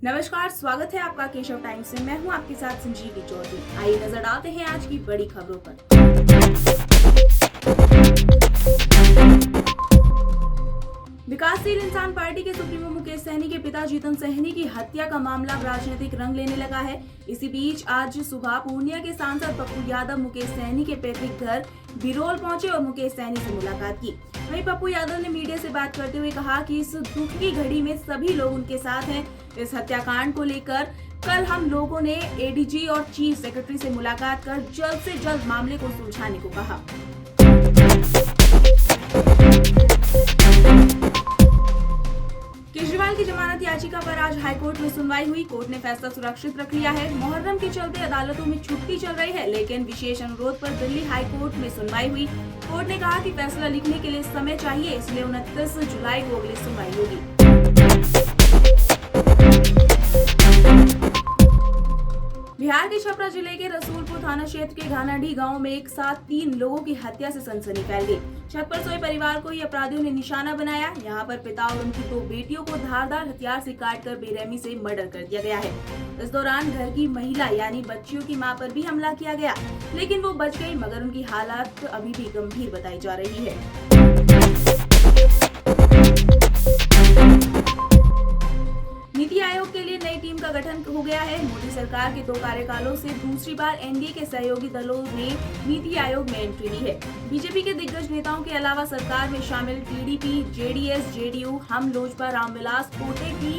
नमस्कार, स्वागत है आपका केशव टाइम्स में। मैं हूं आपके साथ संजीवी चौधरी। आइए नजर डालते हैं आज की बड़ी खबरों पर। विकासशील इंसान पार्टी के सुप्रीमो मुकेश सहनी के पिता जीतन सहनी की हत्या का मामला राजनीतिक रंग लेने लगा है। इसी बीच आज सुबह पूर्णिया के सांसद पप्पू यादव मुकेश सहनी के पैतृक घर बिरोल पहुंचे और मुकेश सहनी से मुलाकात की। वहीं पप्पू यादव ने मीडिया से बात करते हुए कहा कि इस दुख की घड़ी में सभी लोग उनके साथ हैं। इस हत्याकांड को लेकर कल हम लोगों ने एडीजी और चीफ सेक्रेटरी से मुलाकात कर जल्द से जल्द मामले को सुलझाने को कहा। केजरीवाल की जमानत याचिका पर आज हाईकोर्ट में सुनवाई हुई। कोर्ट ने फैसला सुरक्षित रख लिया है। मुहर्रम के चलते अदालतों में छुट्टी चल रही है, लेकिन विशेष अनुरोध पर दिल्ली हाईकोर्ट में सुनवाई हुई। कोर्ट ने कहा कि फैसला लिखने के लिए समय चाहिए, इसलिए 29 जुलाई को अगली सुनवाई होगी। बिहार के छपरा जिले के रसूलपुर थाना क्षेत्र के घानाडीह गांव में एक साथ 3 लोगों की हत्या से सनसनी फैल गई। छत पर सोए परिवार को ये अपराधियों ने निशाना बनाया। यहां पर पिता और उनकी 2 बेटियों को धारदार हथियार से काटकर बेरहमी से मर्डर कर दिया गया है। इस दौरान घर की महिला यानी बच्चियों की मां पर भी हमला किया गया, लेकिन वो बच गई, मगर उनकी हालत अभी भी गंभीर बताई जा रही है। नीति आयोग के लिए नई टीम का गठन हो गया है। मोदी सरकार के 2 कार्यकालों से दूसरी बार एनडीए के सहयोगी दलों ने नीति आयोग में एंट्री ली है। बीजेपी के दिग्गज नेताओं के अलावा सरकार में शामिल टीडीपी, जेडीएस, जेडीयू, हम लोजपा, रामविलास पोटे की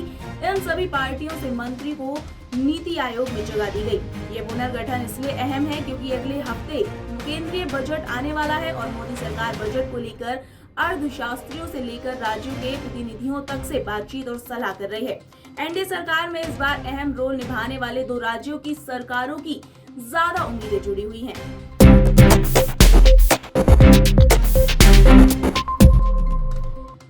इन सभी पार्टियों से मंत्री को नीति आयोग में जगह दी गई। ये पुनर्गठन इसलिए अहम है क्योंकि अगले हफ्ते केंद्रीय बजट आने वाला है और मोदी सरकार बजट को लेकर अर्थशास्त्रियों से लेकर राज्यों के प्रतिनिधियों तक से बातचीत और सलाह कर रही है। एनडीए सरकार में इस बार अहम रोल निभाने वाले 2 राज्यों की सरकारों की ज्यादा उम्मीदें जुड़ी हुई हैं।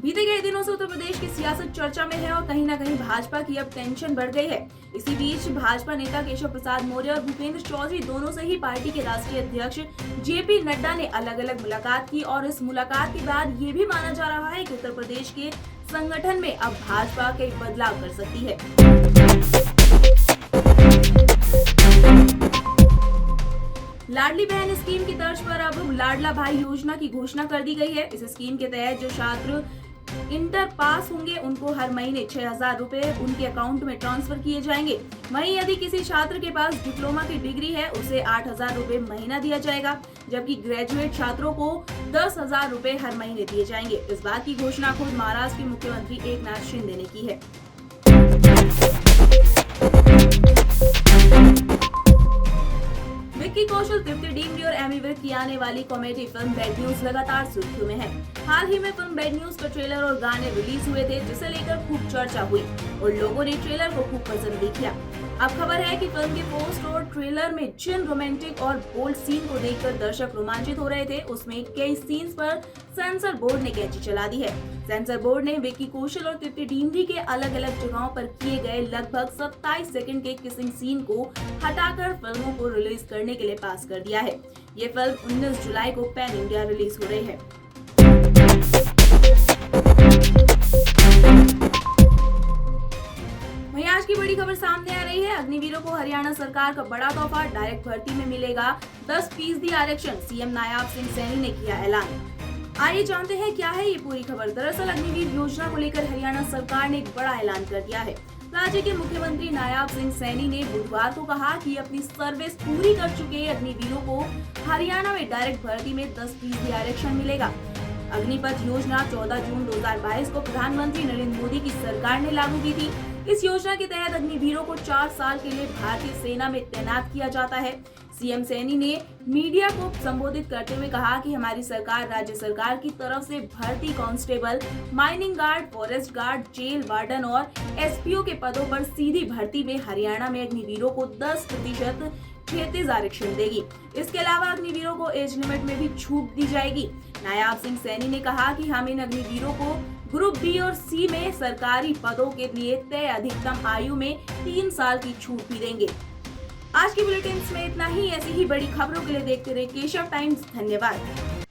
बीते कई दिनों से उत्तर प्रदेश की सियासत चर्चा में है और कहीं न कहीं भाजपा की अब टेंशन बढ़ गई है। इसी बीच भाजपा नेता केशव प्रसाद मौर्य और भूपेंद्र चौधरी दोनों से ही पार्टी के राष्ट्रीय अध्यक्ष जेपी नड्डा ने अलग अलग मुलाकात की और इस मुलाकात के बाद ये भी माना जा रहा है कि उत्तर प्रदेश के संगठन में अब भाजपा कई बदलाव कर सकती है। लाडली बहन स्कीम की तर्ज पर अब लाडला भाई योजना की घोषणा कर दी गई है। इस स्कीम के तहत जो छात्र इंटर पास होंगे उनको हर महीने 6,000 रुपए उनके अकाउंट में ट्रांसफर किए जाएंगे। वहीं यदि किसी छात्र के पास डिप्लोमा की डिग्री है उसे 8,000 रुपए महीना दिया जाएगा, जबकि ग्रेजुएट छात्रों को 10,000 रुपए हर महीने दिए जाएंगे। इस बात की घोषणा खुद महाराष्ट्र के मुख्यमंत्री एकनाथ शिंदे ने की है। विक्की कौशल, तृप्ति डिमरी और एमी विर्क की आने वाली कॉमेडी फिल्म बैड न्यूज लगातार सुर्खियों में है। हाल ही में फिल्म बैड न्यूज का ट्रेलर और गाने रिलीज हुए थे, जिसे लेकर खूब चर्चा हुई और लोगों ने ट्रेलर को खूब पसंद भी किया। अब खबर है कि फिल्म के पोस्ट और ट्रेलर में जिन रोमांटिक और बोल्ड सीन को देखकर दर्शक रोमांचित हो रहे थे, उसमें कई सीन्स पर सेंसर बोर्ड ने कैंची चला दी है। सेंसर बोर्ड ने विक्की कौशल और तृप्ति डिमरी के अलग अलग जगहों पर किए गए लगभग 27 सेकंड के किसिंग सीन को हटाकर फिल्मों को रिलीज करने के लिए पास कर दिया है। ये फिल्म 19 जुलाई को पैन इंडिया रिलीज हो रही है। वहीं आज की बड़ी खबर सामने आ रही है। अग्निवीरों को हरियाणा सरकार का बड़ा तोहफा, डायरेक्ट भर्ती में मिलेगा 10% आरक्षण। सीएम नायाब सिंह सैनी ने किया ऐलान। आइए जानते हैं क्या है ये पूरी खबर। दरअसल अग्निवीर योजना को लेकर हरियाणा सरकार ने एक बड़ा ऐलान कर दिया है। राज्य के मुख्यमंत्री नायाब सिंह सैनी ने बुधवार को कहा कि अपनी सर्विस पूरी कर चुके अग्निवीरों को हरियाणा में डायरेक्ट भर्ती में 10% आरक्षण मिलेगा। अग्निपथ योजना 14 जून 2022 को प्रधानमंत्री नरेंद्र मोदी की सरकार ने लागू की थी। इस योजना के तहत अग्निवीरों को 4 साल के लिए भारतीय सेना में तैनात किया जाता है। सीएम सैनी ने मीडिया को संबोधित करते हुए कहा कि हमारी सरकार राज्य सरकार की तरफ से भर्ती constable, mining guard, forest guard, jail warden और एसपीओ के पदों पर सीधी भर्ती में हरियाणा में अग्निवीरों को 10% 36 आरक्षण देगी। इसके अलावा अग्निवीरों को एज लिमिट में भी छूट दी जाएगी। नायाब सिंह सैनी ने कहा कि हम इन अग्निवीरों को ग्रुप बी और सी में सरकारी पदों के लिए तय अधिकतम आयु में 3 साल की छूट भी देंगे। आज की बुलेटिन में इतना ही। ऐसी ही बड़ी खबरों के लिए देखते रहिए केशव टाइम्स। धन्यवाद।